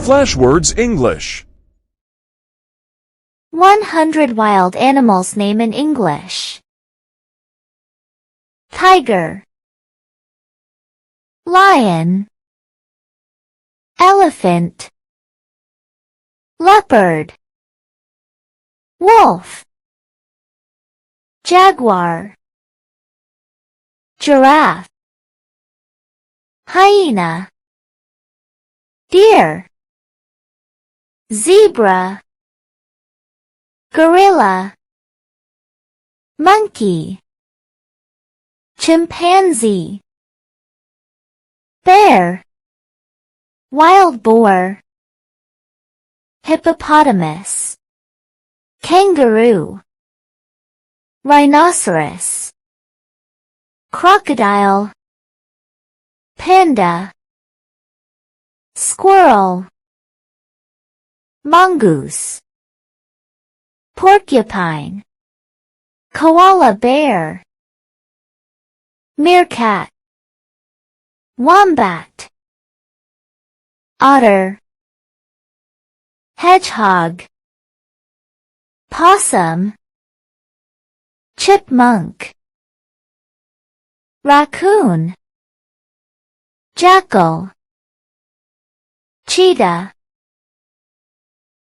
Flashwords English. 100 wild animals name in English. Tiger, lion, elephant, leopard, wolf, jaguar, giraffe, hyena, deer, zebra, gorilla, monkey, chimpanzee, bear, wild boar, hippopotamus, kangaroo, rhinoceros, crocodile, panda, squirrel, mongoose, porcupine, koala bear, meerkat, wombat, otter, hedgehog, possum, chipmunk, raccoon, jackal, cheetah,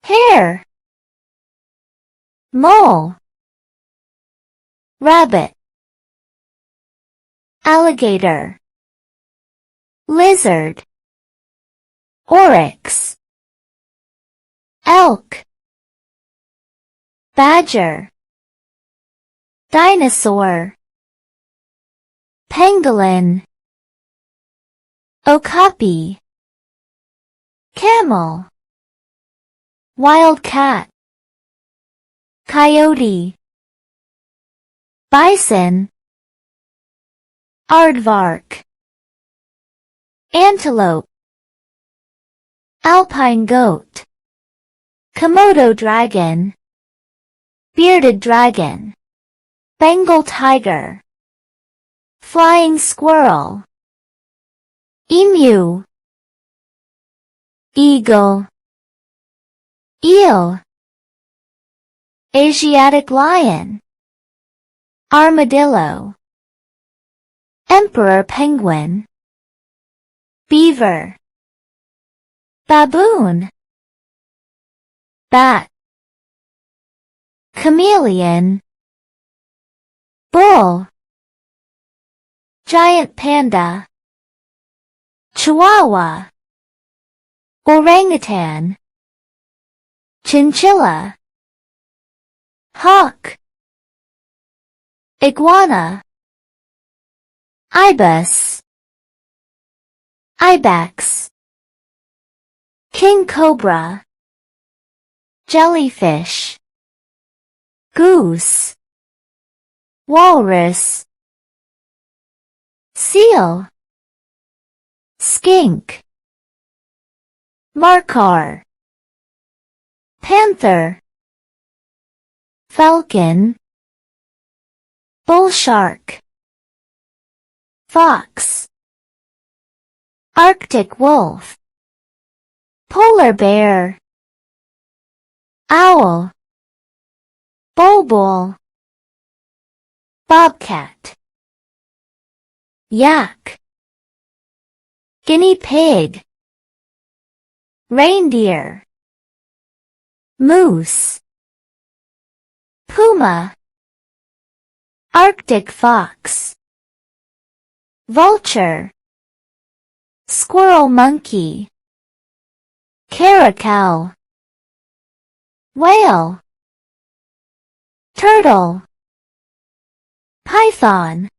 hare, mole, rabbit, alligator, lizard, oryx, elk, badger, dinosaur, pangolin, okapi, camel, wildcat, coyote, bison, aardvark, antelope, alpine goat, Komodo dragon, bearded dragon, Bengal tiger, flying squirrel, emu, eagle, eel, Asiatic lion, armadillo, emperor penguin, beaver, baboon, bat, chameleon, bull, giant panda, chihuahua, orangutan, chinchilla, hawk, iguana, ibis, ibex, king cobra, jellyfish, goose, walrus, seal, skink, markhor, panther, falcon, bull shark, fox, Arctic wolf, polar bear, owl, bulbul, bobcat, yak, guinea pig, reindeer, moose, puma, Arctic fox, vulture, squirrel monkey, caracal, whale, turtle, python,